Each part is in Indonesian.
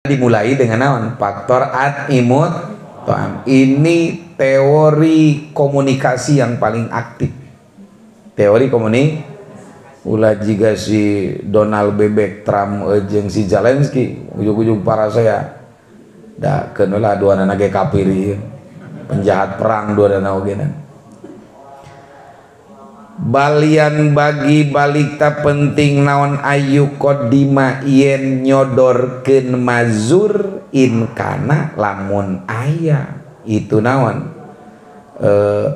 dimulai dengan naon faktor imut to'am. Ini teori komunikasi yang paling aktif, teori komunikasi. Ulah jika si Donald Bebek Trump jeung si Zelensky ujung-ujung para saya da kenulah dua anak ge kafir penjahat perang dua anak ogenan balian bagi balikta penting naon ayu kodima yen nyodorkeun mazur in kana lamun aya itu naon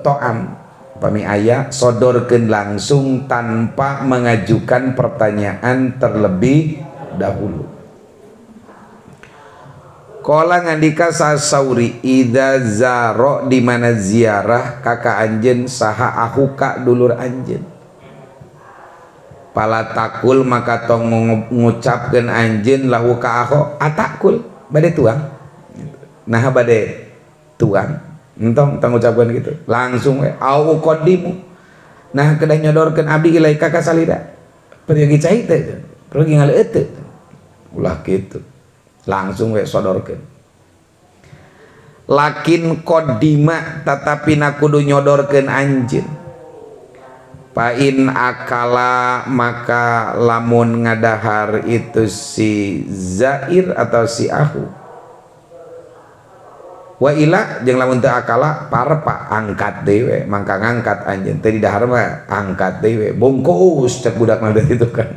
to'am pami aya sodorkeun langsung tanpa mengajukan pertanyaan terlebih dahulu. Qala ngandika sasauri idza zaro di mana ziarah kaka anjeun saha ahuka dulur anjeun pala takul maka tong ngucapkeun anjeun lahu ka aho atakul bade tuang nah bade tuang entong ngucapkan gitu langsung we au qadimu nah kedah nyodorkeun abdi ilaika ka salida pergi cai teh pergi ngaleut teh ulah kitu langsung we sodorkeun lakin qadima tetapi na kudu nyodorkeun anjeun pain akala maka lamun ngadahar itu si zair atau si ahu wa ila jeung lamun teu akala parpa angkat deui we mangka ngangkat anjeun teu di dahar mah angkat deui we bungkus cek budak mah itu kan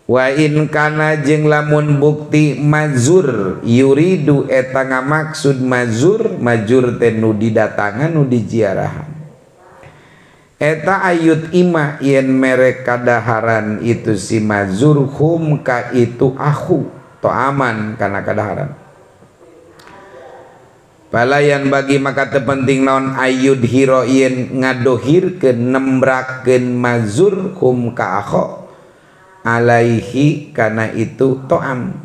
wa in kana jeung lamun bukti mazur yuridu eta ngamaksud mazur teh nu didatangan nu diziarahan eta ayut ima yen mere kadaharan itu si mazur hum ka itu ahu to aman karena kadaharan palayan bagi maka terpenting naon ayud hiro yen ngadohirkeun nembrakeun mazur hum ka akho alaihi kana itu to'am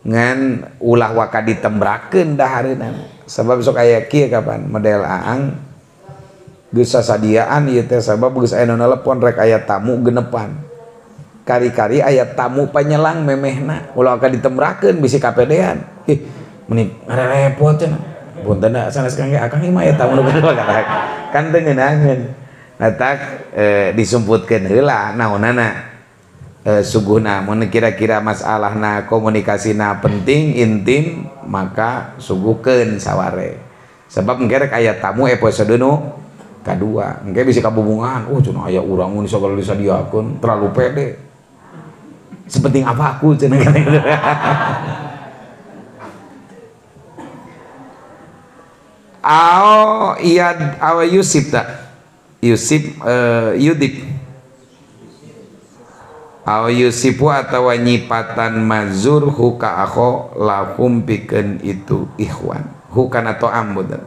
ngan ulah waka ditembrakeun dahareunna sabab sok aya kieu kapan model aang geus sasadiaan ieu teh sabab geus aya nu nelpon rek aya tamu genepan kari-kari ayat tamu penyelang memehna ulah akan ditembrakeun bisi kapedean meni repot cenah punten da sanes kangge akang mah aya tamu nu kan teu ngeunaheun natak disumputkeun heula naonana suguhna mun kira-kira masalahna komunikasina penting intim maka suguhkeun saware sebab engke rek aya tamu episode nu kadua engke bisi kabubungan cenah aya urang mun sagala disadiakeun terlalu pede sepenting apa aku cenah gitu. Iya Yusuf tak Yusuf Yudip Yusufu atau nyipatan mazur huka akho lahum pikeun itu ikhwan hukan atau ambudan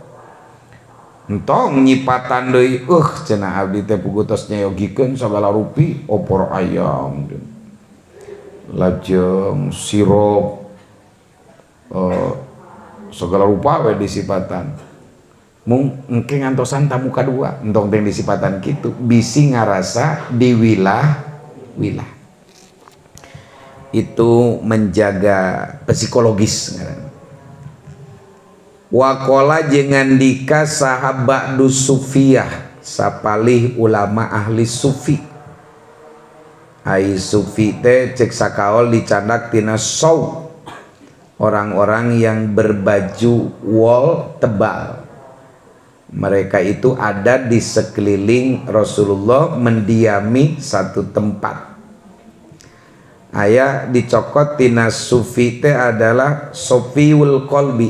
entong nyipatan deui cenah abdi teh pugutos nyayogikeun sagala rupi opor ayam lajeng sirup segala rupa we disipatan mung engke ngantosan tamu kadua entong teh disipatan kitu bisi ngarasa diwilah itu menjaga psikologis wakola jengan dika sahabat du sufiyah sapalih ulama ahli sufi ai sufi teh cek sakaol dicandak tina saw orang-orang yang berbaju wol tebal mereka itu ada di sekeliling Rasulullah mendiami satu tempat aya dicokot tina sufi teh adalah sofiul qalbi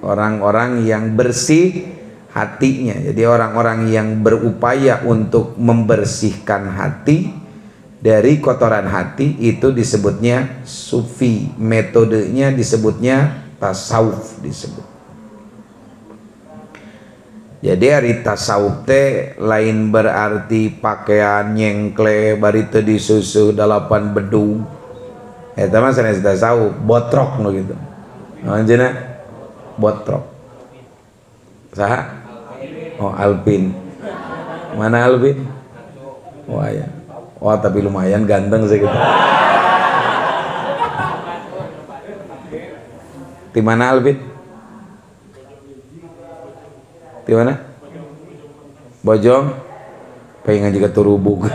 orang-orang yang bersih hatinya jadi orang-orang yang berupaya untuk membersihkan hati dari kotoran hati itu disebutnya sufi metodenya disebutnya tasawuf disebut jadi hari tasawuf teh lain berarti pakaian nyengkle bari teu disusuh dalapan bedung eta mah sanes tasawuf botrok nu gitu anjeunna botrok saha oh Alvin mana Alvin oh aya oh tapi lumayan ganteng sih gitu Di mana Alvin? Di mana? Bojong. Pengen juga turubuk.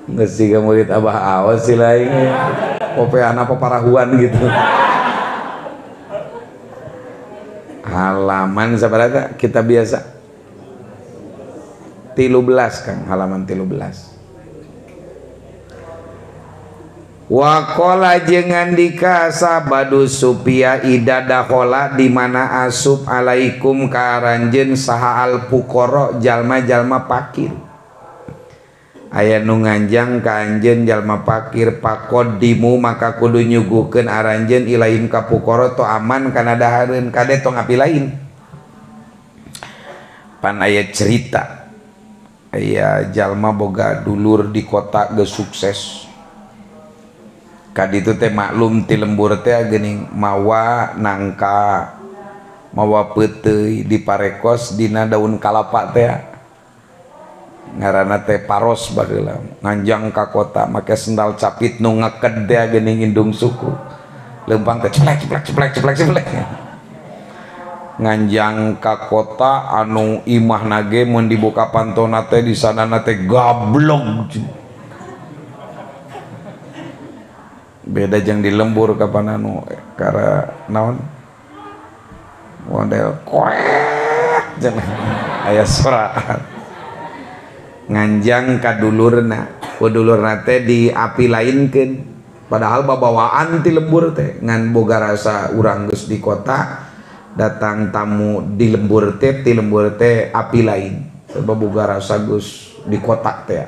Nggak sih murid abah awas sih lain. Popean apa parahuan gitu. Halaman sabarata kita biasa 13 Kang, halaman 13. Wakola jengan dika sabadu supia idadahola di mana asup alaikum karanjen saha al pukoro jalma-jalma pakir. Aya nu nganjang ka anjeun jalma pakir pakodimu maka kudu nyuguhkeun aranjeun ilaim ka pukoro to aman kana dahareun kade tong api lain. Pan aya cerita aya jalma boga dulur di kota geus sukses. Kaditu teh maklum ti lembur teh geuning mawa nangka mawa peuteuy diparekos dina daun kalapa teh. Ngaranna teh paros bageula nganjang ka kota make sendal capit nu ngeked teh geuning indung suku leumpang teh ceplek nganjang ka kota anu imah nage mun dibuka pantona teh di sanana teh gablog beda jeung di lembur kapan anu kara naon model koek aya surat nganjang kadulurna kudulurna teh di api lainkeun padahal babawaan ti lembur teh ngan boga rasa urang geus di kota datang tamu di lembur teh ti lembur teh api lain sebab boga rasa geus di kota teh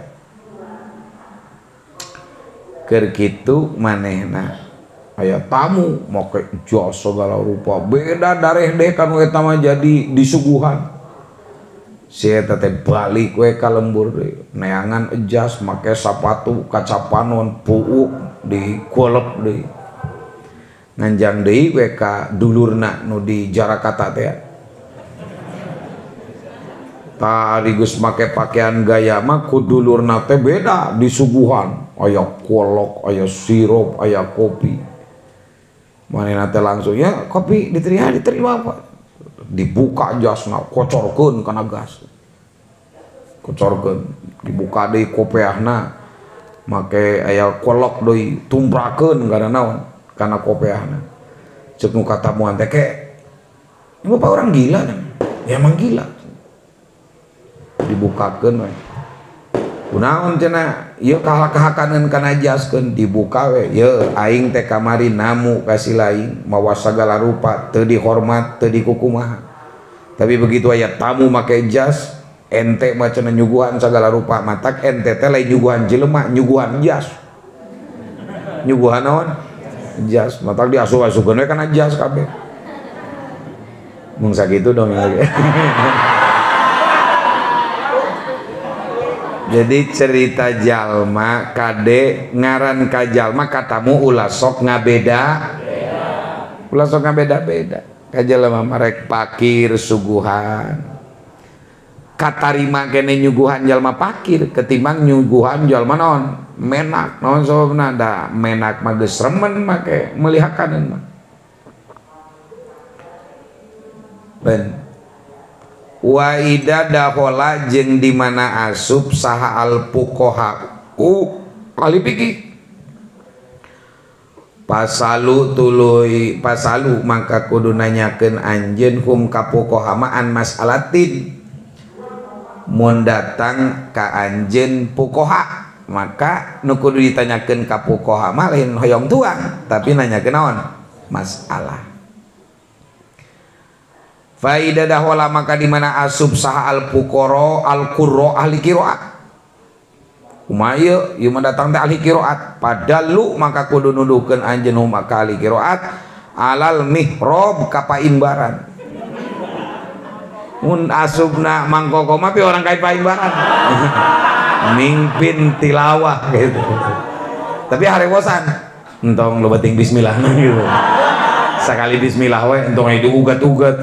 keur kitu manehna aya tamu make jas segala rupa beda dareh deh kan eta mah jadi disuguhan. Si eta teh balik we ka lembur deui neangan ejas make sapatu kacapanon puu di kuelep deui nganjang deui we ka dulurna nu di Jarakata teh tari geus make pakaian gaya mah ku dulurna teh beda disuguhan aya kolok aya sirup aya kopi manehna teh langsung ya kopi diterima apa dibuka jasna kocorkeun kana gas kocorkeun dibuka deui kopeahna make aya kolok deui tumbrakeun kana naon kana kopeahna ceuk nu katamuan teh ke ini bapak orang gila kan ya emang gila dibukakeun we kunaon cenah ieu kahakaneun kana jaskeun dibuka we ye aing teh kamari namu kasih lain mawa sagala rupa teu dihormat teu dikukumaha tapi begitu aya tamu make jas ente mah cenah nyuguhan sagala rupa matak ente teh lain nyuguhan jelema nyuguhan jas nyuguhan naon jas matak diasuh-asuhkeun we kana jas kabeh mung sakitu dong ya. Jadi cerita jalma kade ngaran ka jalma katamu ulah sok ngabeda ulah sok ngabeda-beda ka jalma marek pakir suguhan katarima kene nyuguhan jalma pakir ketimbang nyuguhan jalma naon menak naon sababna da menak mah geus remen make melihakaneun mah ben wa ida dahola jeung di mana asup saha al fuqaha kali pikir pasalu tuluy pasalu maka kudu nanyakeun anjeun hum ka fuqaha ma an mas'alatin mun datang ka anjeun fuqaha maka nu kudu ditanyakeun ka fuqaha mah lain hoyong tuang tapi nanyakeun naon masalah faida dahwala maka di mana asub saha al fuqara al qurra ahli qiraat umaya ieu mendatang teh ahli qiraat padalu maka kudu nuduhkeun anjeun maka ahli qiraat alal mihrab ka paimbaran mun asubna mangkoko mah pi orang kai paimbaran mimpin tilawah gitu tapi harewosan entong lo bating bismillah gitu sekali bismillah we entong itu ugat-ugat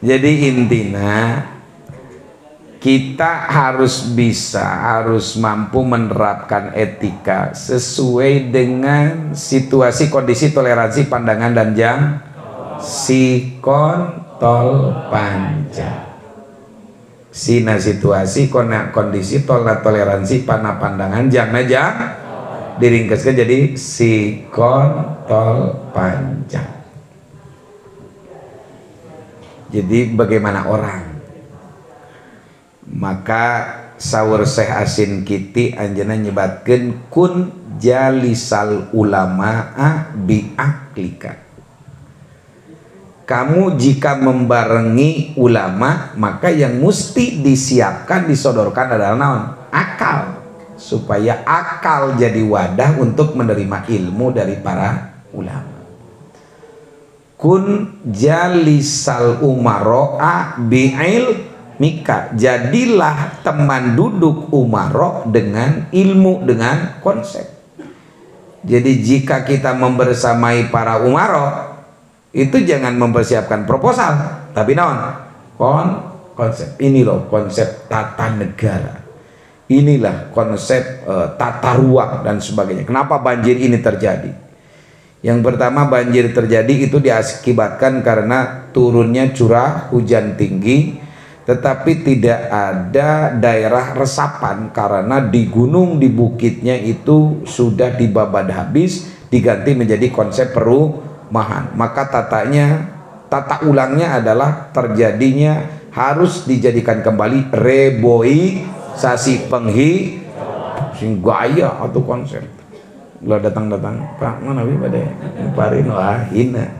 Jadi intinya kita harus mampu menerapkan etika sesuai dengan situasi, kondisi, toleransi, pandangan dan jam sikon tol panca. Sina situasi, kondisi, toleransi, pandangan, jam diringkeskan jadi sikon tol panca. Jadi bagaimana orang? Maka sawur Syekh Asin Kiti anjana nyebatkeun kun jalisal ulama'a biaklika. Kamu jika membarengi ulama, maka yang mesti disiapkan, disodorkan adalah naon? Akal, supaya akal jadi wadah untuk menerima ilmu dari para ulama. Kun jalisal umaro'a bi'il mika, jadilah teman duduk umaro dengan ilmu, dengan konsep. Jadi jika kita membersamai para umaro, itu jangan mempersiapkan proposal, tapi naon? Konsep. Ini loh konsep tata negara, inilah konsep tata ruang dan sebagainya. Kenapa banjir ini terjadi? Yang pertama, banjir terjadi itu diakibatkan karena turunnya curah hujan tinggi, tetapi tidak ada daerah resapan karena di gunung, di bukitnya itu sudah dibabad habis, diganti menjadi konsep perumahan. Maka tata ulangnya adalah terjadinya harus dijadikan kembali reboisasi sing gaya atau konsep. Lo datang Pak mana wi pada parin wah hina.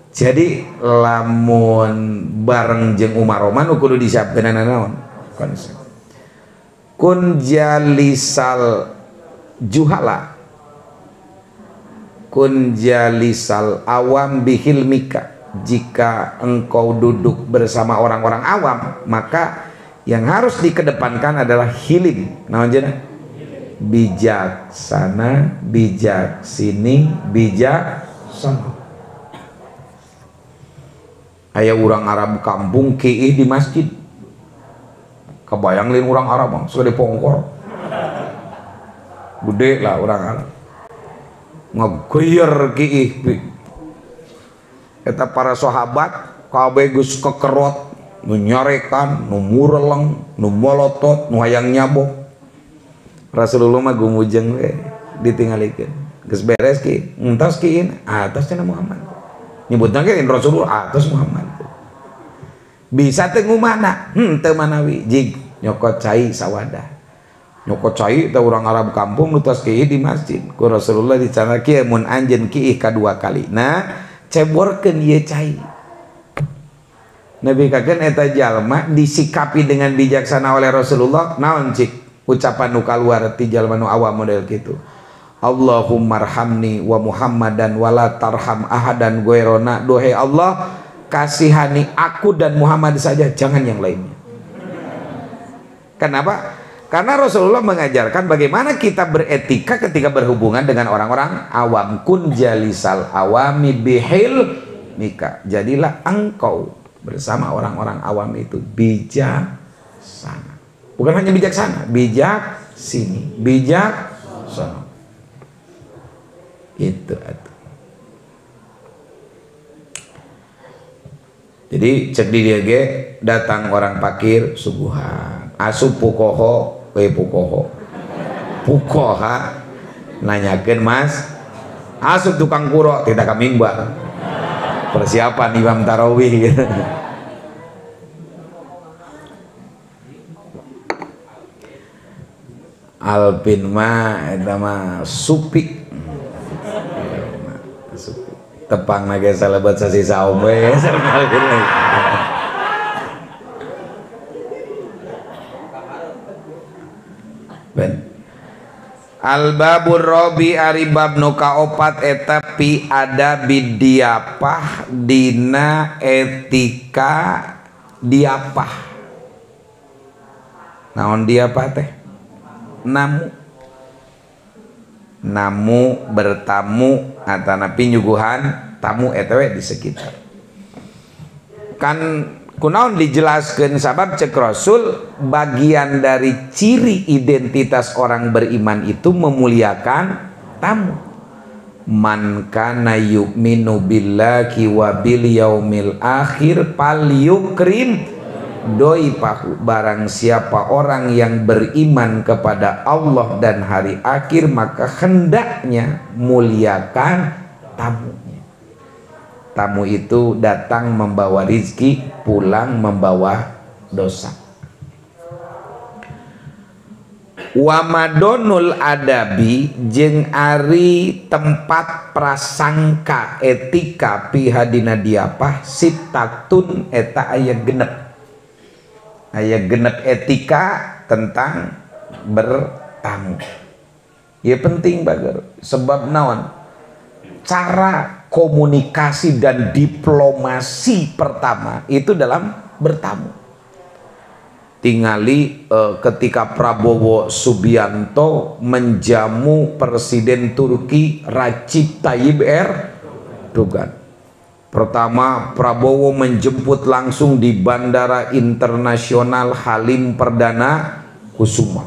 Jadi lamun bareng jeung umaroman kudu disiapkeun naon konsep. Kun jalisal juhala, kun jalisal awam bihilmika. Jika engkau duduk bersama orang-orang awam, maka yang harus dikedepankan adalah hilim. Naon cenah? Bijaksana, bijak sini, bijak sana. Aya urang Arab kampung kiih di masjid, kebayang lain urang Arab sudah dipongkor gede lah urang Arab ngageyer kiih. Eta para sahabat kabeh geus kekerot, nu nyarekan, nu mureleng, nu molotot, nu hayang nyabok. Rasulullah mah gumujeng we ditinggalikeun. Geus beres ki, entos kiin atas cenah Muhammad. Nyebutna ge Rasulullah atas Muhammad. Bisa teu ngumana? Teu manawi jig nyokot cai sawadah. Nyokot cai teh urang Arab kampung nu tos kieu di masjid. Ku Rasulullah dicana kieu mun anjeun kieu kadua kali. Nah, ceborkeun ieu cai. Nabi kakeun eta jalma disikapi dengan bijaksana oleh Rasulullah. Naon cik? Ucapan nu kaluar ti jalma nu awam model kitu. Allahummarhamni wa Muhammadan wala tarham ahadan ghairana. Duhai Allah, kasihani aku dan Muhammad saja, jangan yang lainnya. Kenapa? Karena Rasulullah mengajarkan bagaimana kita beretika ketika berhubungan dengan orang-orang awam. Kun jalisal awami bihil mika. Jadilah engkau bersama orang-orang awam itu bijaksana. Bukan hanya bijaksana, bijak sini, bijak sana. Itu. Jadi cek di dia ge datang orang pakir subuhan, asup pukoho, pukoho, pukoha, nanyakeun Mas, asup tukang kuro tidak kamimbar. Persiapan imam tarawih gitu. Alpin mah eta mah supi. Tepang nage salebat sasi saum we. Ben. Al-babur robi ari bab nu kaopat eta pi ada bidiapah dina etika diapah. Naon diapah teh? Namu bertamu atanapi nyuguhan tamu etw di sekitar. kan kunaon dijelaskan sabab cek Rasul bagian dari ciri identitas orang beriman itu memuliakan tamu. Man kana yu'minu billahi wa bil yaumil akhir falyukrim doipahu, barang siapa orang yang beriman kepada Allah dan hari akhir maka hendaknya muliakan tamunya. Tamu itu datang membawa rizki, pulang membawa dosa. Wa madonul adabi jeung ari tempat prasangka etika pihadina diapah sitatun eta aya genep etika tentang bertamu. Ya penting bager sebab naon cara komunikasi dan diplomasi pertama itu dalam bertamu. Tingali ketika Prabowo Subianto menjamu Presiden Turki Recep Tayyip Erdogan. Pertama, Prabowo menjemput langsung di Bandara Internasional Halim Perdana Kusuma.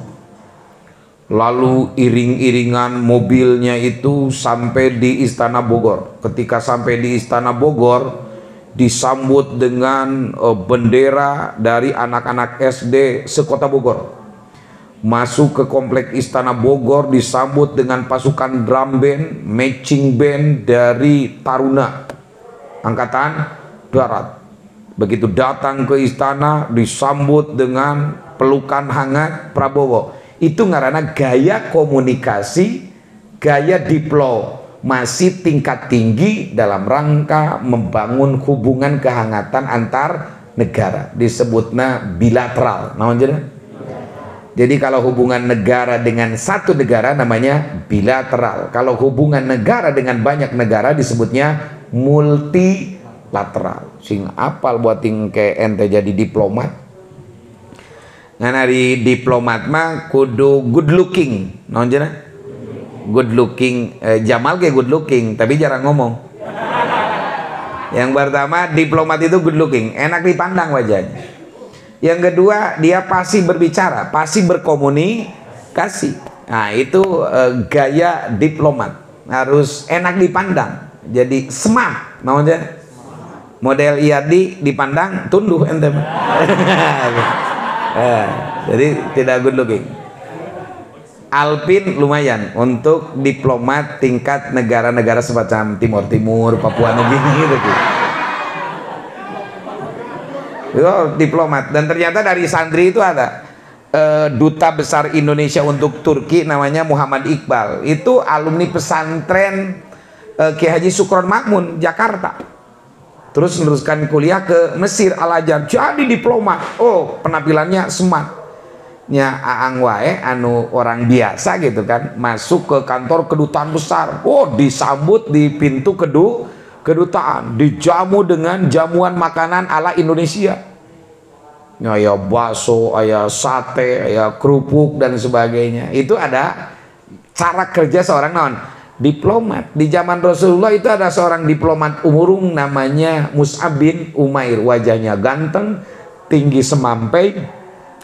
Lalu iring-iringan mobilnya itu sampai di Istana Bogor. Ketika sampai di Istana Bogor, disambut dengan bendera dari anak-anak SD sekota Bogor. Masuk ke komplek Istana Bogor disambut dengan pasukan drum band, marching band dari Taruna Angkatan Darat. Begitu datang ke istana disambut dengan pelukan hangat Prabowo. Itu ngaranna gaya komunikasi, gaya diplomasi tingkat tinggi dalam rangka membangun hubungan kehangatan antar negara, disebutnya bilateral. Jadi kalau hubungan negara dengan satu negara namanya bilateral. Kalau hubungan negara dengan banyak negara disebutnya multilateral. Sing apal buat ke ente jadi diplomat. Nah dari diplomat mah kudu good looking. Good looking, Jamal kayak good looking tapi jarang ngomong. Yang pertama diplomat itu good looking, enak dipandang wajahnya. Yang kedua dia pasti berbicara, pasti berkomunikasi. Nah itu gaya diplomat, harus enak dipandang. Jadi smart, model IADI dipandang tunduh ente. Jadi tidak good looking. Alpin lumayan untuk diplomat tingkat negara-negara semacam Timur Timur, Papua Nugini gitu. Itu diplomat. Dan ternyata dari santri itu ada duta besar Indonesia untuk Turki namanya Muhammad Iqbal. Itu alumni pesantren Kiai Haji Sukron Makmun Jakarta. Terus meneruskan kuliah ke Mesir Al-Azhar jadi diplomat. Oh penampilannya smart. Nya aang wae anu orang biasa gitu kan masuk ke kantor kedutaan besar, oh disambut di pintu kedutaan, dijamu dengan jamuan makanan ala Indonesia, aya bakso, aya sate, aya kerupuk dan sebagainya. Itu ada cara kerja seorang diplomat. Di zaman Rasulullah itu ada seorang diplomat umurung namanya Mus'ab bin Umair, wajahnya ganteng, tinggi semampai.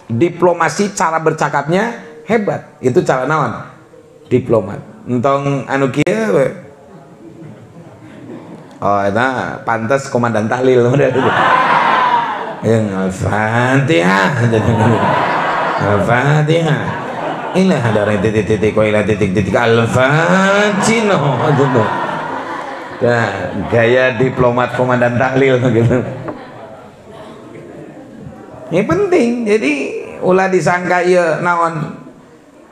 Diplomasi cara bercakapnya hebat. Itu cara naon diplomat entong anu kieu we. Oh eta pantes komandan tahlil yang Al-Fatihah Al-Fatihah inilah ada titik-titik ila titik-titik Al-Fatihah gitu. Nah, gaya diplomat komandan tahlil gitu. Ini penting. Jadi ulah disangka ya naon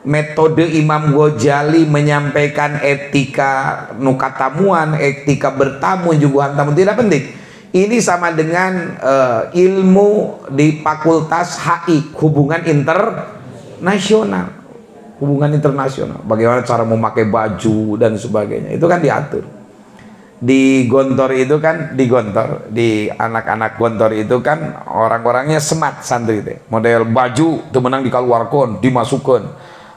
metode Imam Ghazali menyampaikan etika nukatamuan, etika bertamu juga tamu tidak penting. Ini sama dengan ilmu di Fakultas HI, hubungan internasional. Hubungan internasional. Bagaimana cara memakai baju dan sebagainya. Itu kan diatur. Di Gontor itu kan di anak-anak Gontor itu kan orang-orangnya smart santri teh. Model baju teu meunang dikaluarkeun, dimasukkeun.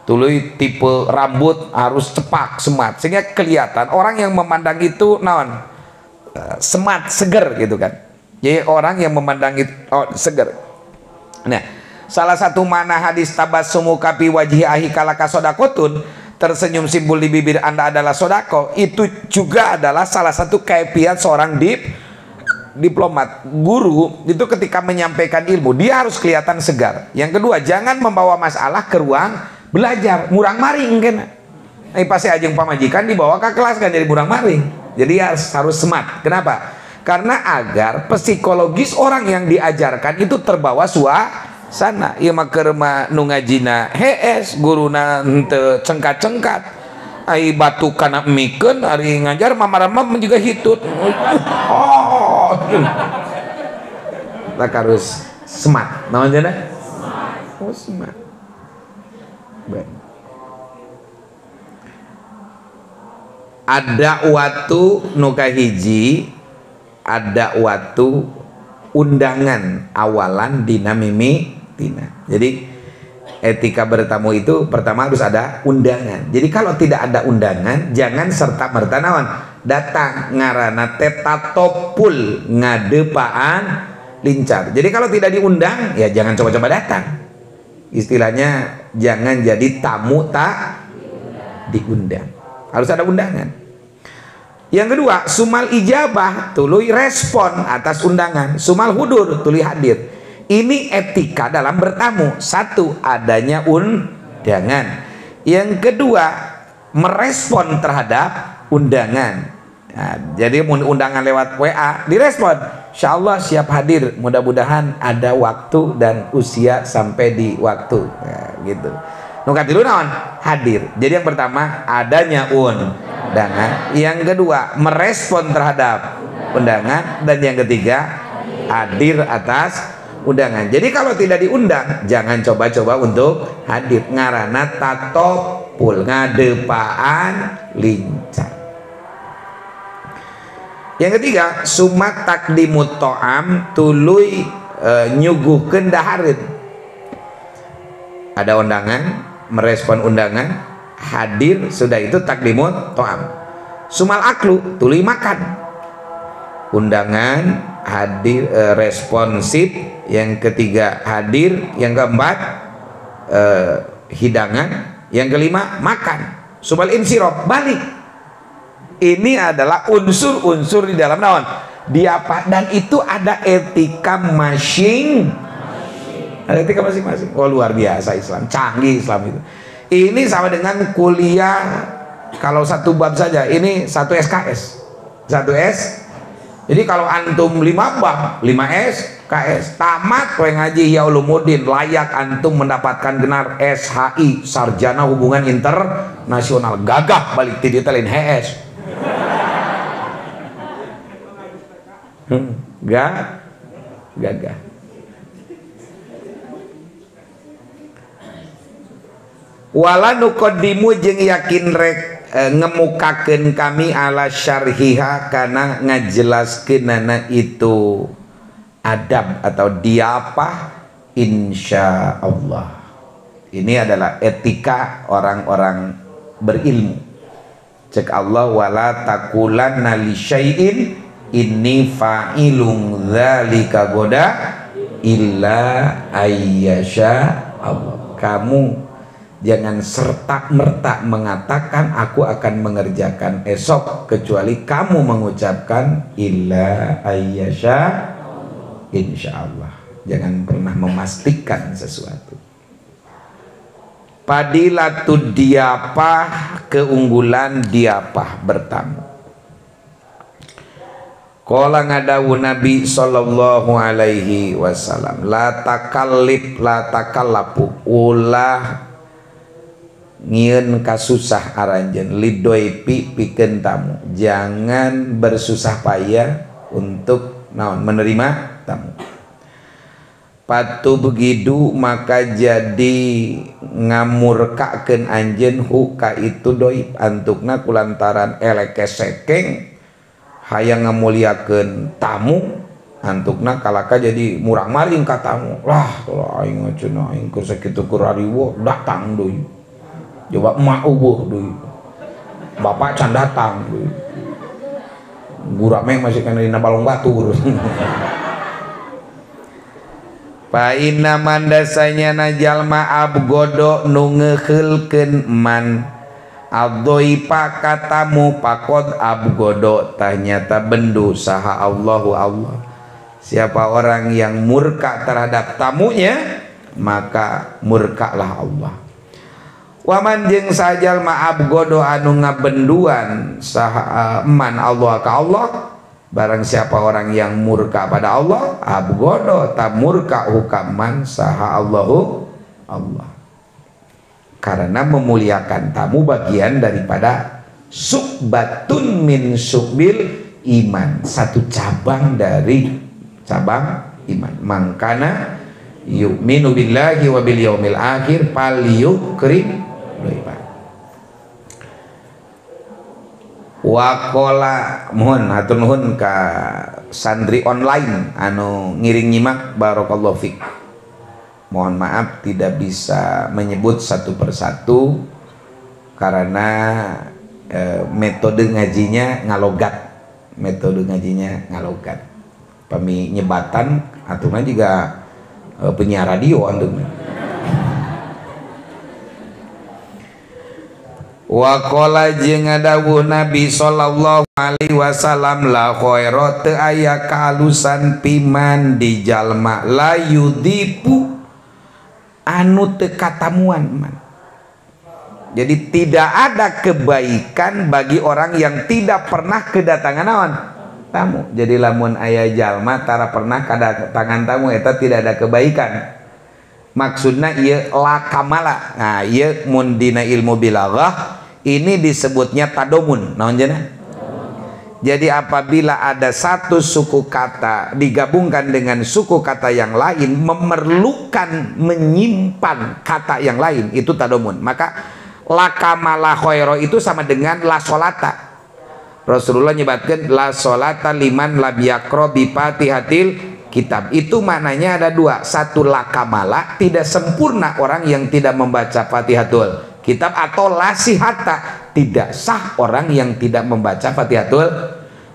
Tuluy tipe rambut harus cepak, smart sehingga kelihatan orang yang memandang itu naon? Smart, seger gitu kan. Jadi orang yang memandang itu segar. Nah, salah satu mana hadis tabassumu kapi wajhi ahi kalaka sodakotun, tersenyum simbol di bibir Anda adalah sodako, itu juga adalah salah satu kaifiat seorang diplomat. Guru itu ketika menyampaikan ilmu dia harus kelihatan segar. Yang kedua, jangan membawa masalah ke ruang belajar murang maring kan. Pasti ajeng pamajikan dibawa ke kelas kan jadi murang maring. Jadi harus smart. Kenapa? Karena agar psikologis orang yang diajarkan itu terbawa suasana. Ieu mah keur mah nu ngajina hees, guruna henteu cengkat-cengkat. Ai batu kana mikeun ari ngajar mamar-mamar juga hitut. Lah harus smart. Naon cenah? Oh, smart. Baik. Ada waktu nuka hiji, ada waktu undangan awalan dina mimi tina. Jadi etika bertamu itu pertama harus ada undangan. Jadi kalau tidak ada undangan jangan serta merta naon datang, ngaranna teh tatopul ngadepaan lincar. Jadi kalau tidak diundang ya jangan coba-coba datang. Istilahnya jangan jadi tamu tak diundang. Harus ada undangan. Yang kedua, sumal ijabah, tuluy respon atas undangan. Sumal hudur, tuluy hadir. Ini etika dalam bertamu. Satu, adanya undangan. Yang kedua, merespon terhadap undangan. Nah, jadi undangan lewat WA direspon. Insya Allah siap hadir. Mudah-mudahan ada waktu dan usia sampai di waktu. Nah, gitu. Nukatilu naon? Hadir. Jadi yang pertama adanya undangan, yang kedua merespon terhadap undangan, dan yang ketiga hadir atas undangan. Jadi kalau tidak diundang jangan coba-coba untuk hadir, ngaranna tatopul ngadepaan lincah. Yang ketiga sumat takdimut to'am, tuluy nyuguhkeun dahareun. Ada undangan, merespon undangan, hadir, sudah itu takdimut to'am. Sumal aklu, tuluy makan. Undangan, hadir, responsif. Yang ketiga hadir. Yang keempat hidangan. Yang kelima makan. Sumal insirop, balik. Ini adalah unsur-unsur di dalam naon diapa, dan itu ada etika masing. Ada etika masing-masing. Oh luar biasa Islam, canggih Islam itu. Ini sama dengan kuliah kalau satu bab saja, ini satu SKS, satu S. Jadi kalau antum 5 bab, 5 SKS, tamat kowe ngaji ya ulumuddin, layak antum mendapatkan gelar SHI, Sarjana Hubungan Internasional. Gagah balik ti dieu lain HS. Gagah. Wala nuqaddimu jeung yakin rek ngemukakeun kami ala syarhiha kana ngajelaskeunana itu adab atau diapah insyaallah. Ini adalah etika orang-orang berilmu. Cek Allah, wala taqulanna li syai'in inni fa'ilun dzalika goda illa ayyasha Allah. Kamu jangan serta-merta mengatakan aku akan mengerjakan esok kecuali kamu mengucapkan illa ayyasha insyaallah. Jangan pernah memastikan sesuatu. Padilatud diapah, keunggulan diapah bertamu. Qala ngadawu Nabi sallallahu alaihi wasallam, la takallib la takallapu, ulah ngieun kasusah aranjeun lidoipi pikeun tamu. Jangan bersusah payah untuk naon menerima tamu. Patu begitu maka jadi ngamurkakeun anjeun hu ka itu doi antukna kulantaran eleke sekeng hayang ngamuliakeun tamu, antukna kalaka jadi murang maring ka tamu. Lah aing cenah aing keur sakitu keur ariwo datang deui. Coba emak eueuh deui. Bapak can datang deui. Gurame masih kana dina balong batur. fa inna mandasanya najalma abgodo nu ngeuheulkeun man adhoifa katamu pakod abgodo tanyata bendu saha Allahu Allah. Siapa orang yang murka terhadap tamunya, maka murkalah Allah. Waman jeung sajal ma abgodo anu ngabenduan saha man Allah ka Allah, barang siapa orang yang murka pada Allah, abgodo ta murka hukaman saha Allahu Allah. Karena memuliakan tamu bagian daripada sukbatun min sukbil iman, satu cabang dari cabang iman. Mangkana yu'minu billahi wa bil yaumil akhir fal yukrim doiban. Wa qala mohon hatur nuhun ka santri online anu ngiring nyimak barakallahu fik. Mohon maaf tidak bisa menyebut satu persatu karena metode ngajinya ngalogat. Metode ngajinya ngalogat. Pami nyebatan aturna juga penyiar radio antum. Wa qala jeung dawuh Nabi sallallahu alaihi wasallam la khairat aya kalusan piman di jalma la yudipu anu teu katamuan man. Jadi tidak ada kebaikan bagi orang yang tidak pernah kedatangan naon tamu. Jadi lamun aya jalma tara pernah kedatangan tamu eta tidak ada kebaikan. Maksudna ieu la kamala. Nah, ieu mun dina ilmu bilaghah ini disebutnya tadomun. Naon cenah? Jadi apabila ada satu suku kata digabungkan dengan suku kata yang lain memerlukan menyimpan kata yang lain, itu tadomun. Maka la kamala khairo itu sama dengan la solata. Rasulullah nyebatkan la solata liman lam yaqra bi fatihatil kitab. Itu maknanya ada dua. Satu la kamala, tidak sempurna orang yang tidak membaca fatihatul kitab, atau la sihata, tidak sah orang yang tidak membaca fatihatul.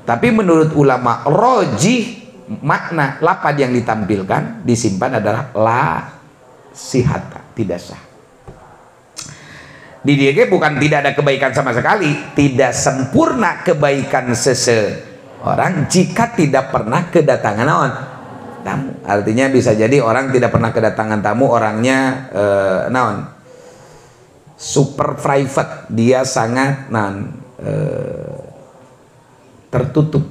Tapi menurut ulama rojih makna lapad yang ditampilkan disimpan adalah la sihata, tidak sah. Di dia bukan tidak ada kebaikan sama sekali, tidak sempurna kebaikan seseorang jika tidak pernah kedatangan tamu. Artinya bisa jadi orang tidak pernah kedatangan tamu, orangnya super private, dia sangat tertutup,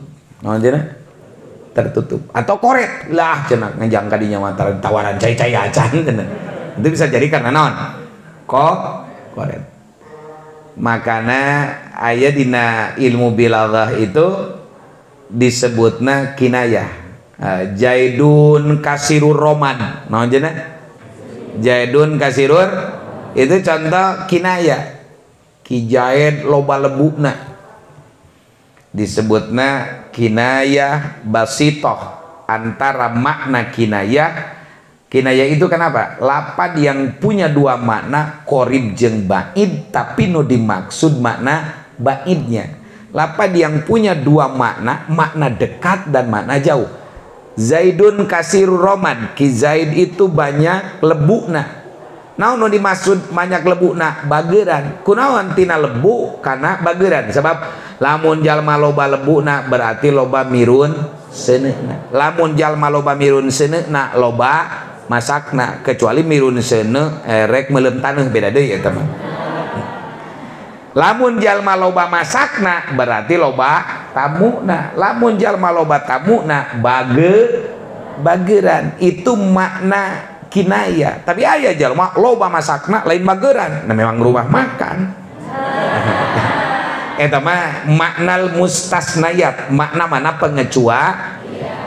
tertutup atau koret lah cenah ngajang kadinya mantaran tawaran cai-cai acan. Itu bisa jadi karena koret. Makanya aya dina ilmu bilaghah itu disebutna kinayah. Jaidun kasirur roman. Naon cenah? Jaidun kasirur itu contoh kinayah. Ki Jaid loba lebuna. Disebutna kinayah basitoh. Antara makna kinayah itu kenapa? Lapad yang punya dua makna, qorib jeung ba'id, tapi nu dimaksud makna ba'idnya. Lapad yang punya dua makna, makna dekat dan makna jauh. Zaidun kasirur roman, Ki Zaid itu banyak lebuna. Naon nu dimaksud banyak lebuna? Bageuran. Kunaon tina lebu? Karena bageuran. Sebab lamun jalma loba lebuna berarti loba mirun seuneuna. Lamun jalma loba mirun seuneuna loba masakna, kecuali mirun seuneu rek meuleum taneuh beda deui ya teman. Lamun jalma loba masakna berarti loba tamuna. Lamun jalma loba tamuna bageuran. Itu makna kinaya. Tapi aya jalma loba masakna lain bageuran. Nah memang rumah makan. Eta mah maknal mustasnayat, makna mana pengecua.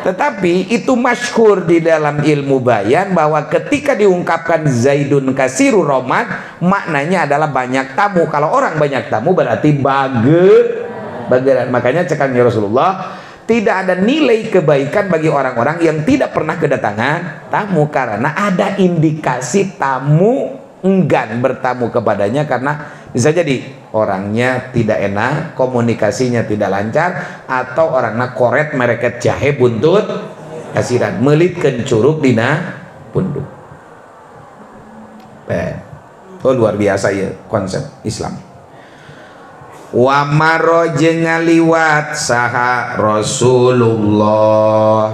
Tetapi itu masyhur di dalam ilmu bayan bahwa ketika diungkapkan Zaidun kasirur roman, maknanya adalah banyak tamu. Kalau orang banyak tamu berarti bageuran. Makanya cekangnya Rasulullah, tidak ada nilai kebaikan bagi orang-orang yang tidak pernah kedatangan tamu, karena ada indikasi tamu enggan bertamu kepadanya karena bisa jadi orangnya tidak enak, komunikasinya tidak lancar, atau orangnya koret mereket jahe buntut kasiran, melitkeun curug dina punduk. Oh luar biasa ya konsep Islam. Wa maro jeung ngaliwat saha Rasulullah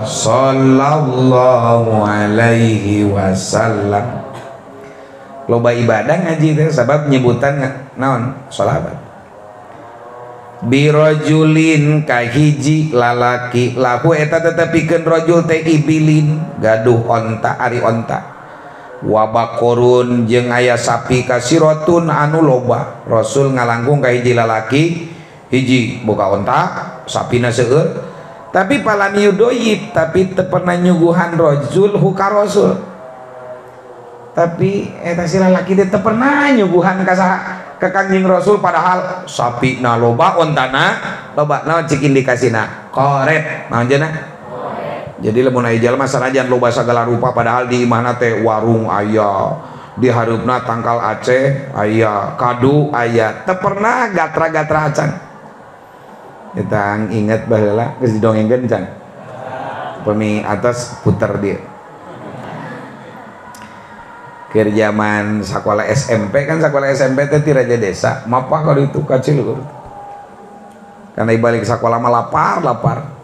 sallallahu alaihi wasallam. Loba ibadah ngaji teh sabab nyebutan naon sholawat. Birojulin kahiji lalaki lahu eta tetepikeun rajul teh ibilin gaduh onta ari onta. Wabakorun jeung aya sapi kasirotun anu loba. Rasul ngalangkung ka hiji lalaki, hiji boga onta, sapina seueur. Tapi palami yudoyib, tapi teu pernah nyuguhan rajul huka Rasul. Tapi eta si lalaki teu pernah nyuguhan ka ka Kangjeng Rasul padahal sapina loba, ontana loba. Naon cik indikasina? Qoret. Naon cenah? Jadi lamun aya jalma sanajan loba sagala rupa padahal di imahna teh warung aya, di hareupna tangkal Aceh aya, kadu aya, teu pernah gatra-gatra acan. Kita inget baheula geus didongengkeun can. Pemi atas puter dia. Keur zaman sakola SMP kan sakola SMP teh ti raja desa, mapah kalau itu kacil gitu. Karena ibalik sakola mah lapar.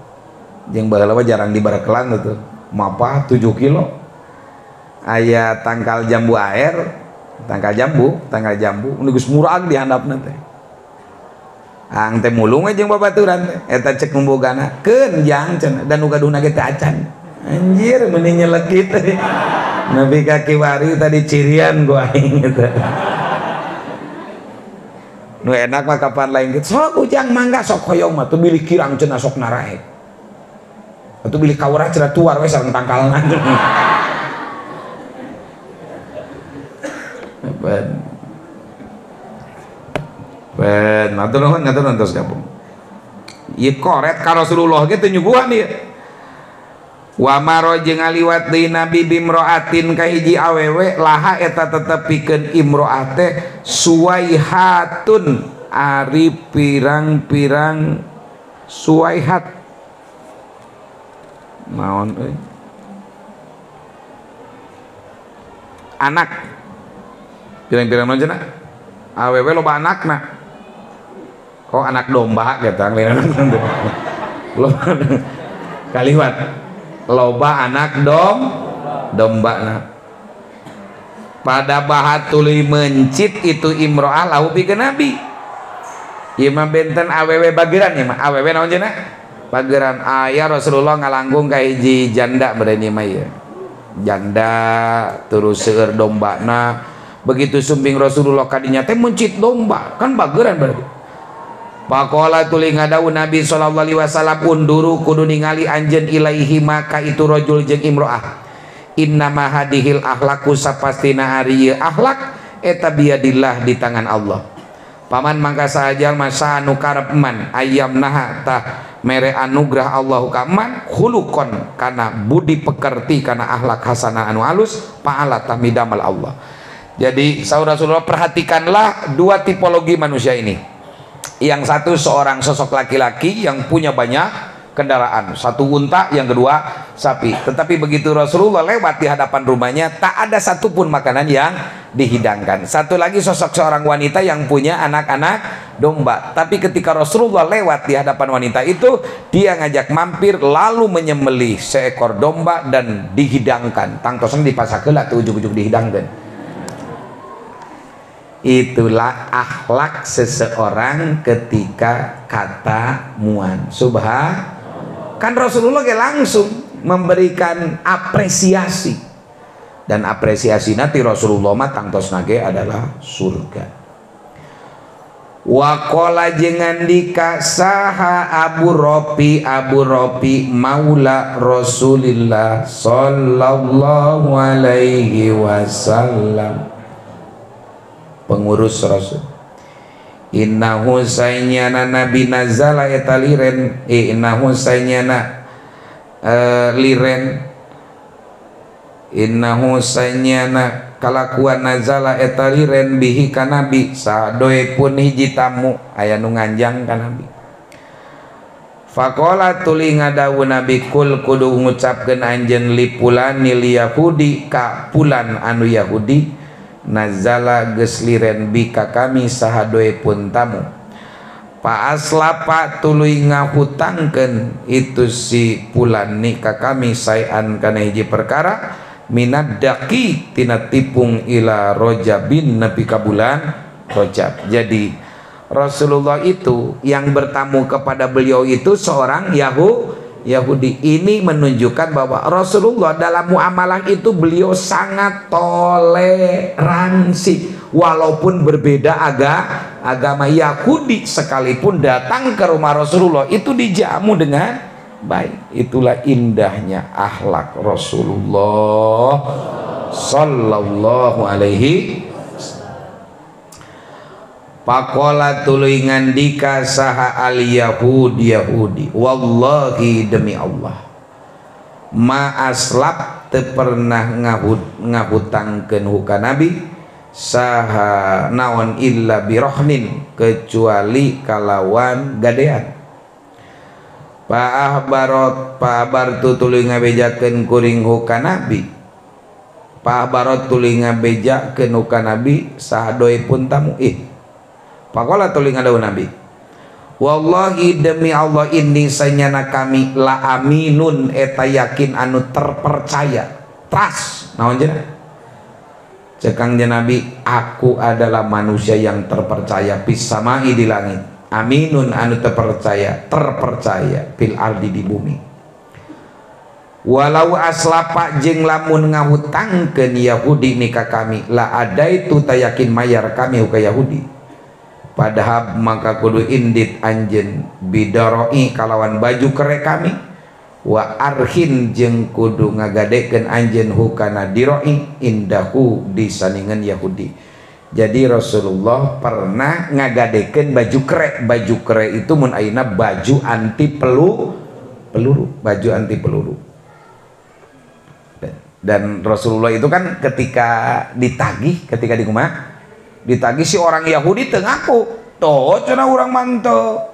Jeung baheula mah jarang dibarekelan tuh. Mapah 7 kilo. Aya tangkal jambu air, tangkal jambu nu geus murag di handapna teh. Ang teh mulung jeung babaturan teh. Eta cek membogana, keun jang cenah dan nu gaduhna ge teh acan. Anjir meuni nyelekit teh. Nabi ka kiwari tadi cirian gua aing eta. Nu enak mah kapan lain gitu. Sok ujang mangga sok hoyong mah teu bilih kirang cenah sok naraek. Atau bilih kawara cerah tuar we sareng tangkalan. Ben matur nuhun tos gabung. Ieu koret ka Rasulullah ge teu nyuguhan ieu. Wa maro jeung ngaliwat deui Nabi bimroatin ka hiji awewe laha eta tetepikeun imroah teh suwaihatun ari pirang-pirang suwaihat. Naon anak pirang-pirang naon cenah awewe loba anakna kok anak domba gitu lain anak loba kaliwat loba anak domba na pada bahat tuluy mencit itu imro'ah lahu pikeun Nabi ieu mah benten awewe bageran ieu mah awewe naon cenah pageran aya Rasulullah ngalanggung ka hiji janda berani mah ya janda terus seueur dombana begitu sumbing Rasulullah kadinya teh mencit domba kan bageran berarti Pakola tuluy ngadawu Nabi sallallahu alaihi wasallam unduru kudu ningali anjeun ilaihi maka itu rajul jeung imro'ah innama hadihil akhlaqu sapastina ari ieu akhlak eta biadillah di tangan Allah paman mangka sahajal masa anu karep man ayam naha tah mere anugerah Allahu kaman khuluqon kana budi pekerti kana akhlak hasanah anu halus pa'ala tamidamal Allah. Jadi saudara Rasulullah perhatikanlah dua tipologi manusia ini. Yang satu seorang sosok laki-laki yang punya banyak kendaraan, satu unta, yang kedua sapi. Tetapi begitu Rasulullah lewat di hadapan rumahnya tak ada satupun makanan yang dihidangkan. Satu lagi sosok seorang wanita yang punya anak-anak domba. Tapi ketika Rasulullah lewat di hadapan wanita itu, dia ngajak mampir lalu menyembelih seekor domba dan dihidangkan. Tangtosan dipasakeula tuh ujug-ujug dihidangkan. Itulah akhlak seseorang ketika kata muan. Kan Rasulullah langsung memberikan apresiasi, dan apresiasi nanti Rasulullah mah tangtos nage adalah surga. Wakola jengan dika saha Abu Ropi maula Rasulillah sallallahu alaihi wasallam, pengurus Rasul. Innahu saynyana nabi nazala eta liren innahu saynyana liren innahu saynyana kalakuan nazala eta liren bihi ka nabi sadoe pun hiji tamu aya nu nganjang ka nabi Faqala tuli ngadawu Nabi kul kudu ngucapkeun anjeun li pulan nil Yahudi ka pulan anu Yahudi nazala geus liren bi ka kami sahadoe pun tamu pa aslapa tuluy ngahutangkeun itu si pulan ni ka kami sayan kana hiji perkara minad daqi tina tipung ila rojabin nepi ka bulan Rojab. Jadi Rasulullah itu yang bertamu kepada beliau itu seorang Yahudi. Ini menunjukkan bahwa Rasulullah dalam muamalah itu beliau sangat toleransi walaupun berbeda agama. Yahudi sekalipun datang ke rumah Rasulullah itu dijamu dengan baik. Itulah indahnya akhlak Rasulullah sallallahu alaihi. Pakola tuluy ngandika saha al Yahudi wallahi demi Allah ma aslab teu pernah ngahutangkeun huka Nabi saha naon illa birohnin kecuali kalawan gadean. Pa'ahbarot tuluy ngabejakeun kuring huka Nabi Pa'ahbarot tuluy ngabejakeun huka Nabi sahadoe pun tamu Pakola tuluy ngadawu Nabi wallahi demi Allah inni sanyana kami la aminun eta yakin anu terpercaya trust naon cenah cekang Nabi aku adalah manusia yang terpercaya pis samai di langit aminun anu terpercaya fil ardi di bumi walau aslapa jeung lamun ngahutangkeun Yahudi nikah kami la adaitu tayakin mayar kami ka Yahudi padahal maka kudu indit anjen bidaroi kalawan baju kere kami wa arhin jeung kudu ngagadekeun anjen hukana diroi indahu disandingan Yahudi. Jadi Rasulullah pernah ngagadekeun baju kere itu mun ayeuna baju anti peluru dan Rasulullah itu kan ketika ditagih di rumah ditagih si orang Yahudi teu ngaku toh cenah urang manteu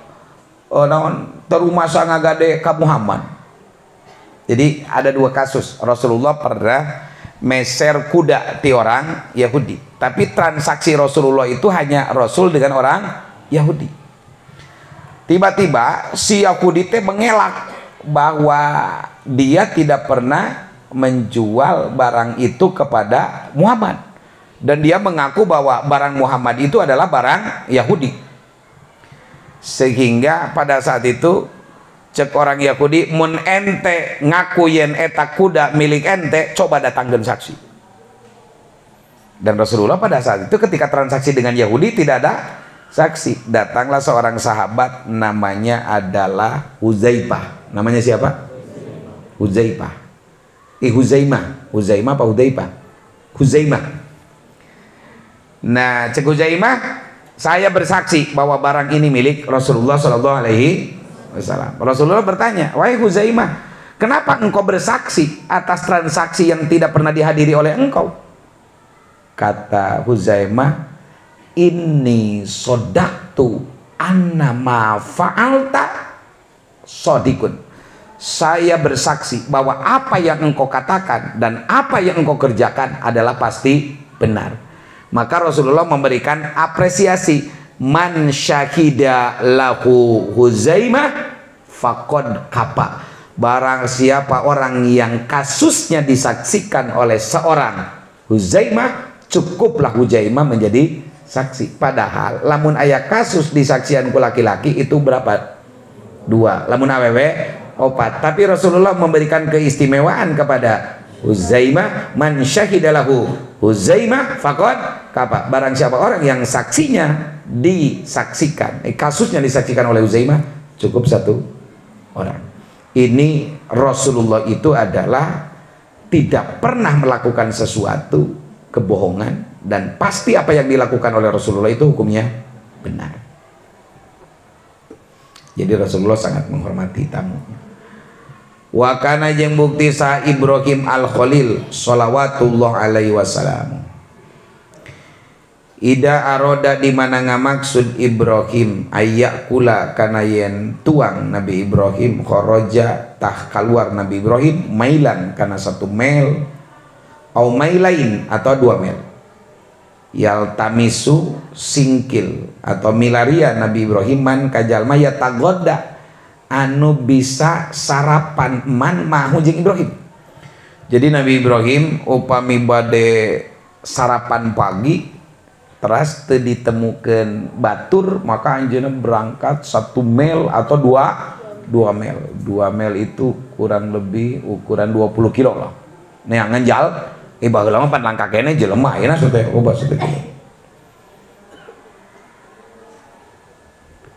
naon terumah ngagade ka Muhammad. Jadi ada dua kasus Rasulullah pernah meser kuda ti orang Yahudi tapi transaksi Rasulullah itu hanya Rasul dengan orang Yahudi. Tiba-tiba si Yahudi teh mengelak bahwa dia tidak pernah menjual barang itu kepada Muhammad dan dia mengaku bahwa barang Muhammad itu adalah barang Yahudi. Sehingga pada saat itu cek orang Yahudi mun ente ngaku yen eta kuda milik ente coba datangkeun saksi. Dan Rasulullah pada saat itu ketika transaksi dengan Yahudi tidak ada saksi. Datanglah seorang sahabat namanya adalah Huzaifah. Namanya siapa? Huzaifah. Huzaimah apa Huzaifah? Huzaimah. Nah, cek Huzaimah, saya bersaksi bahwa barang ini milik Rasulullah Shallallahu Alaihi Wasallam. Rasulullah bertanya, wahai Huzaimah, kenapa engkau bersaksi atas transaksi yang tidak pernah dihadiri oleh engkau? Kata Huzaimah, inni sodaktu anna ma fa'alta sodikun. Saya bersaksi bahwa apa yang engkau katakan dan apa yang engkau kerjakan adalah pasti benar. Maka Rasulullah memberikan apresiasi man syahida lahu Huzaimah faqad kapa. Barang siapa orang yang kasusnya disaksikan oleh seorang Huzaimah, cukuplah Huzaimah menjadi saksi. Padahal lamun aya kasus disaksian ku laki-laki itu berapa? 2. Lamun awewe 4. Tapi Rasulullah memberikan keistimewaan kepada Huzaimah, man syahidalahu Huzaimah faqad kapa. Barang siapa orang yang saksinya disaksikan, kasusnya disaksikan oleh Huzaimah, cukup 1 orang. Ini Rasulullah itu adalah tidak pernah melakukan sesuatu kebohongan dan pasti apa yang dilakukan oleh Rasulullah itu hukumnya benar. Jadi Rasulullah sangat menghormati tamunya. Wa kana jeung bukti sa Ibrahim al-Khalil shalawatullah alaihi wasallam ida aroda di mana ngamaksud Ibrahim ayak kula kana yen tuang Nabi Ibrahim khoroja tah keluar Nabi Ibrahim mailan kana 1 mil au mailain atau 2 mil yal tamisu singkil atau milaria Nabi Ibrahim man kajalma ya tagoda anu bisa sarapan man mahu jeung Ibrahim. Jadi Nabi Ibrahim upami bade sarapan pagi teras teu ditemukeun batur maka anjeunna berangkat 1 mil atau 2 mil. 2 mil itu kurang lebih ukuran 20 kilo lah. Nah nganjal baheula mah pan langkah kene jelema ayeuna teh loba teh.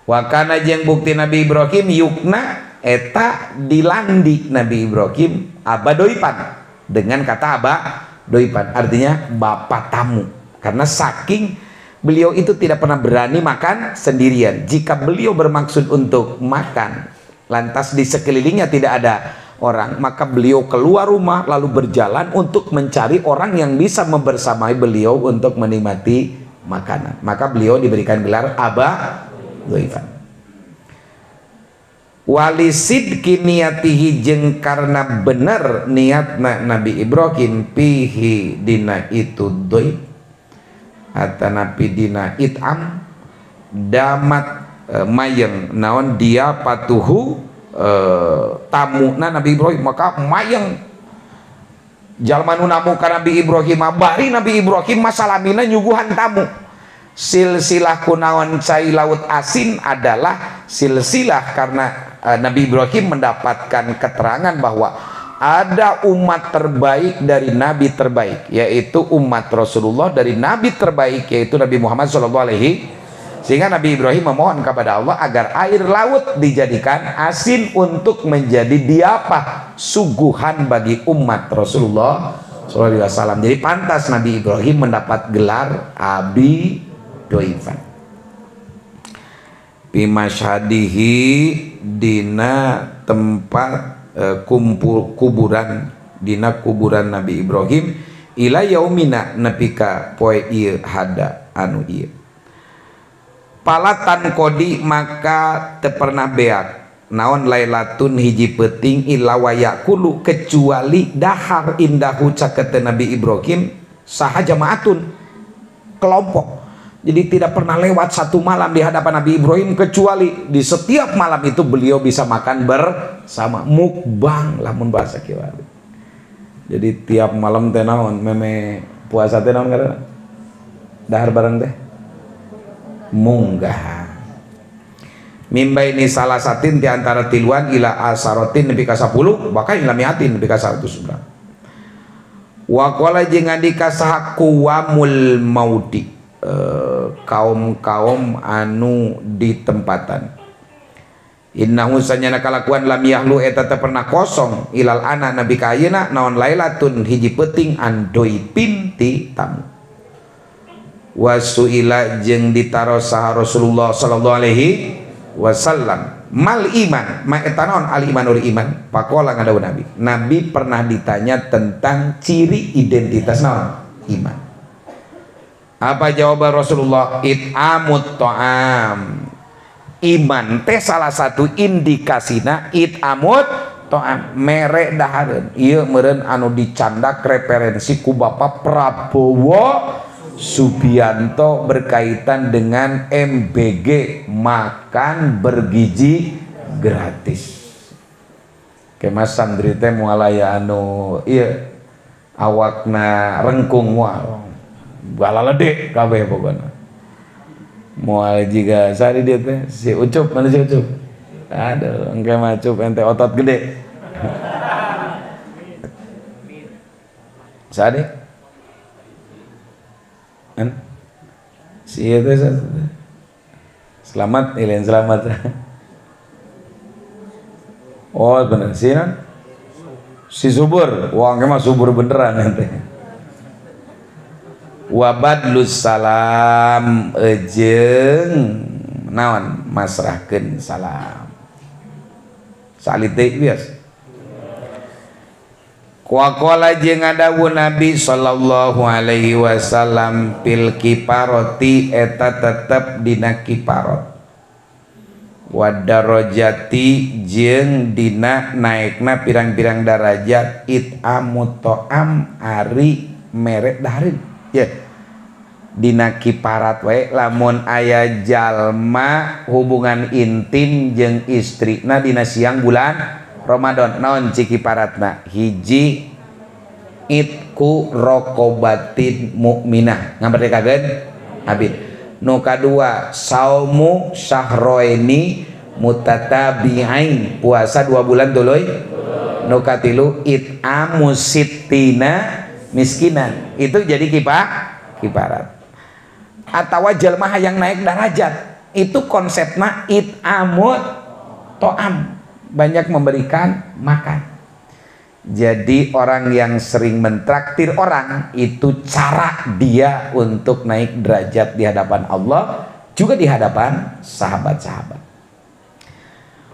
Wa kana jeung bukti Nabi Ibrahim yukna eta dilandi Nabi Ibrahim abadoipan dengan kata abadoipan artinya bapak tamu. Karena saking beliau itu tidak pernah berani makan sendirian. Jika beliau bermaksud untuk makan, lantas di sekelilingnya tidak ada orang, maka beliau keluar rumah lalu berjalan untuk mencari orang yang bisa membersamai beliau untuk menikmati makanan. Maka beliau diberikan gelar Aba Doifan. Walisid kiniyatihi jeung karena benar niatna Nabi Ibrahim pihi dina itu doif atanapi dina it'am damat mayeng naon dia patuhu tamuna Nabi Ibrahim maka mayeng jalma nu namu ka Nabi Ibrahim bari Nabi Ibrahim masalamina nyuguhan tamu. Silsilah kunaon cai laut asin adalah silsilah karena Nabi Ibrahim mendapatkan keterangan bahwa ada umat terbaik dari Nabi terbaik, yaitu umat Rasulullah dari Nabi terbaik, yaitu Nabi Muhammad SAW. Sehingga Nabi Ibrahim memohon kepada Allah agar air laut dijadikan asin untuk menjadi diapah suguhan bagi umat Rasulullah SAW. Jadi pantas Nabi Ibrahim mendapat gelar Abi Doifan. Bimasyhadihi dina tempat kumpul kuburan dina kuburan Nabi Ibrahim ila yaumina nepika poe ieu hada anu ieu palatan kodi maka teu pernah beak naon lailatun hiji peuting illa wayakulu kecuali dahar indahu cakeun Nabi Ibrahim saha jamaatun kelompok. Jadi tidak pernah lewat 1 malam di hadapan Nabi Ibrahim kecuali di setiap malam itu beliau bisa makan bersama, mukbang lamun bahasa kieu. Jadi tiap malam teh naon meme puasa teh naon ngaranna? Dahar bareng teh munggah. Mimba ini salah satin di antara tiluan ila asarotin nepi ka 10 bahkan ila miatin nepi ka 100 urang. Wa qala jeung ngandika saha kuwamul maudi kaum-kaum anu di tempatan innahu sanyana kalakuan lam yahlu eta teh pernah kosong ilal ana nabi ka ayeuna naon lailatun hiji peuting andoi pinti tamu wasuila jeung ditaro saha Rasulullah sallallahu alaihi wasallam mal iman ma eta naon al imanul iman pakola ngadawu nabi pernah ditanya tentang ciri identitas naon iman. Apa jawaban Rasulullah? It'amut ta'am. Iman teh salah satu indikasina it'amut ta'am mere dahareun. Ieu meureun anu dicandak referensi ku Bapak Prabowo Subianto berkaitan dengan MBG makan bergizi gratis. Kemas santri teh moal aya anu ieu awakna rengkung moal balalede kabeh pokona moal jiga sari dia teh si Ucup mana si Ucup aduh engke mah Ucup ente otot gede sari kan si itu selamat ilain selamat oh bener sih kan si subur wah engke mah subur beneran ente wabadlus salam ejeng naon masrahkeun salam salite bias Waqala jeung ngadawu Nabi sallallahu alaihi wasallam fil kiparoti eta tetep dina kiparot wadarajati jeung dina naikna pirang-pirang darajat it'amu ta'am ari mere dahareun ya dina kiparat wae lamun aya jalma hubungan intim jeung istrina dina siang bulan Ramadan naon cikiparatna hiji itku rokobatin mukminah ngamerdekakeun abid nu kadua saumu syahroini mutatabi'ain puasa 2 bulan duluy nu katilu it'amu sittina miskinan itu jadi kiparat atawa jalma hayang naik derajat itu konsepna it'amu to'am banyak memberikan makan. Jadi orang yang sering mentraktir orang itu cara dia untuk naik derajat di hadapan Allah juga di hadapan sahabat-sahabat.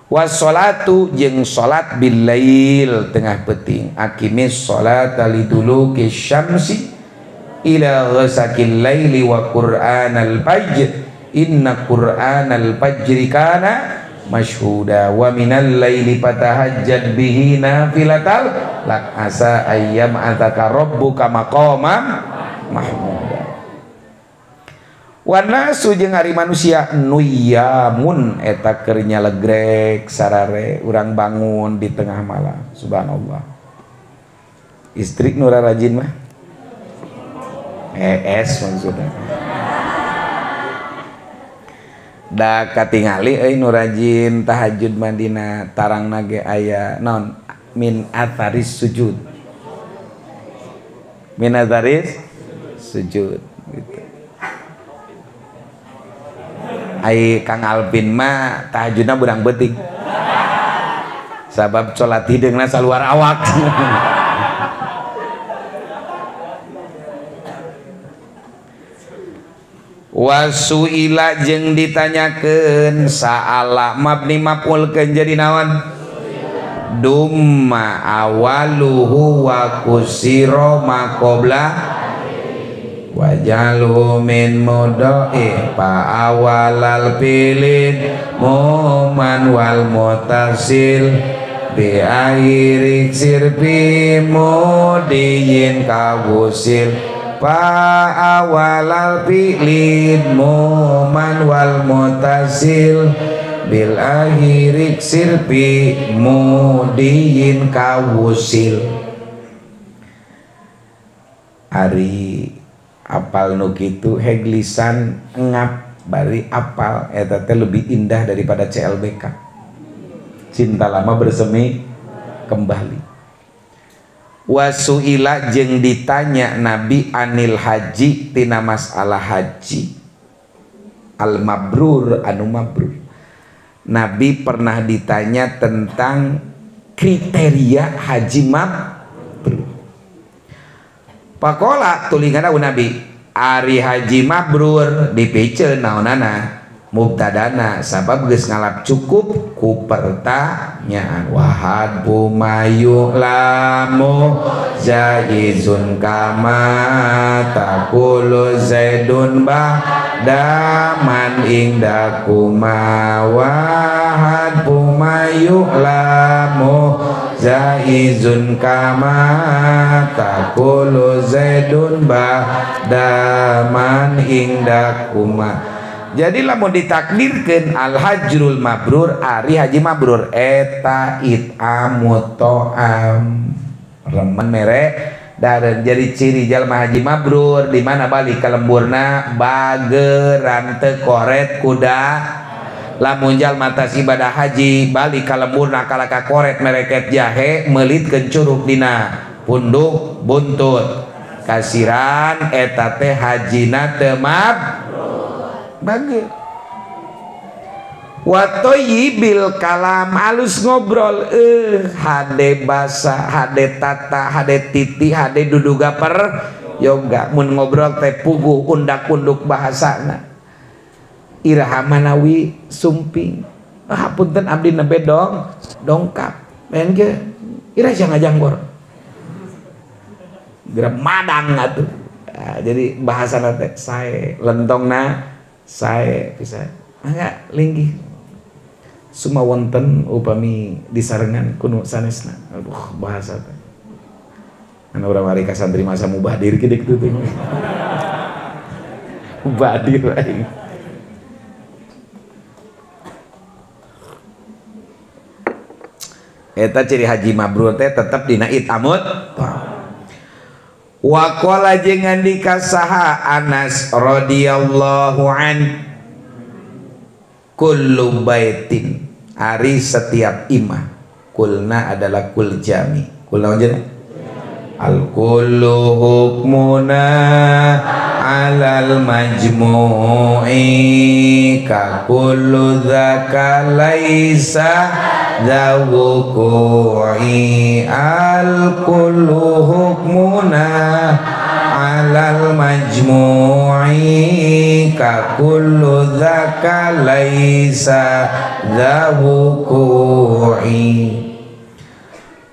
Wassolatu jeung salat bil lail tengah peting akimis sholata liduluki syamsi ila ghasakil laili wa qur'anal fajr inna qur'anal fajri kana masyhuda wa minal laili fatahajjad bihi nafilatal lak asa ayyam ataka rabbuka maqamam mahmuda wa nasu jeung ari manusia nuyamun eta keur nyalegrek sarare urang bangun di tengah malam subhanallah istri nu rajin mah maksudnya da katingali nu rajin tahajud madina tarang nage aya naon min atharis sujud gitu ai Kang Alvin mah tahajudna burang beuting sabab salat hideungna saluar awak wasuila jeung ditanyakeun saala mabni maf'ulkeun jadi naon dumma awaluhu wa kusiro maqobla wajalu min mudai pa awalal pilin muman wal mutasil bi airik sirbi mudiyin kawusil pa awalal fi'lin muman wal mutasil bil akhirik sirpi mudiyin kawusil ari apal nu kitu heglisan ngap bari apal eta teh lebih indah daripada CLBK cinta lama bersemi kembali. Wasuila jeung ditanya Nabi anil haji tina masalah haji al mabrur anu mabrur. Nabi pernah ditanya tentang kriteria haji mabrur. Pakola tulingana Nabi ari haji mabrur dipiceun naonana mubtadana sabab geus ngalap cukup ku pertanyaan wahad bumayu lamu jaizun kama takulu zaidun ba'daman indakuma wahad bumayu lamu jaizun kama takulu zaidun ba'daman indakuma. Jadi lamun ditakdirkeun al hajrul mabrur ari haji mabrur eta it'amu ta'am remen mere dareun jadi ciri jalma haji mabrur di mana balik ka lemburna bageran teu koret kuda lamun jalma tas ibadah haji balik ka lemburna kalaka koret mereket jahe meulitkeun curug dina punduk buntut kasiran eta teh hajina teu mabrur bagi watoyibil kalam halus ngobrol hade basa hade tata hade titi hade duduga per yoga mun ngobrol teh puguh undak-unduk bahasana iraha manawi sumping hapunten abdi nembe dongkap men ge ira jangan jangbor gerak madang atuh. Nah, jadi bahasa nate sae lentongna sae bisa mangga linggih suma wonten upami disarengan kuno sanesna. Aduh bahasa teh anu urang mari ka santri masa mubadir kieu kitu teh mubadir aing. Eta ciri haji mabrur teh tetep dina itamut. Wa qala jeung ngandika saha Anas radhiyallahu an kullu baitin ari setiap imah kulna adalah kul jami kulna aja al kullu hukmuna alal majmu'i ka kullu dzaka laisa zawuku'i al kullu hukmuna alal majmu'i ka kullu dzaka laisa zawuku'i.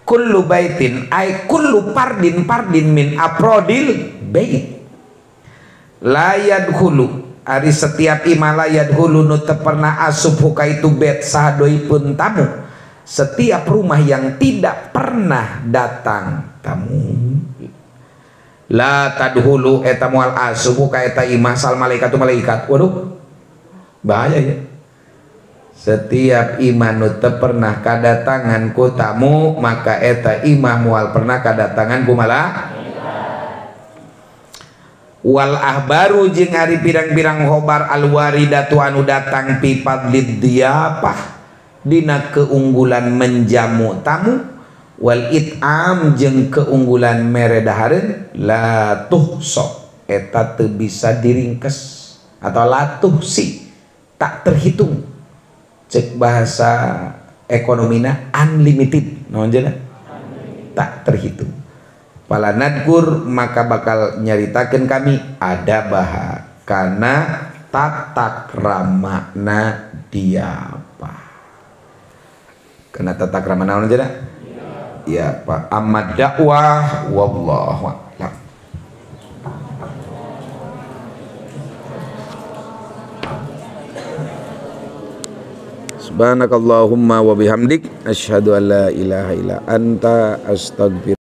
Kullu baitin ay kullu pardin min aprodil bait la yadkhulu ari setiap imah la yadkhulu nu teu pernah asup ka itu bait sahadoipun tamu, setiap rumah yang tidak pernah datang tamu. La tadhulu eta moal asup ka eta imah sal malaikatu malaikat. Waduh bahaya ya. Setiap imah nu teu pernah kadatangan ku tamu maka eta imah moal pernah kadatangan ku malaikat. Wal ahbaru jeung ari pirang-pirang khobar al waridatu anu datang pi fadlid diyafah dina keunggulan menjamu tamu wal it'am jeung keunggulan mere dahareun la tuhsa eta teu bisa diringkes atau la tuhsi tak terhitung cek bahasa ekonomina unlimited naon cenah tak terhitung. Pala nadkur maka bakal nyaritakeun kami ada baha kana tatak ramana diyafah. Kana tatak ramana naon cenah? Ya Pak Ahmad dakwah wallahu a'lam. Subhanakallahumma wa bihamdik asyhadu an la ilaha illa anta astaghfiruka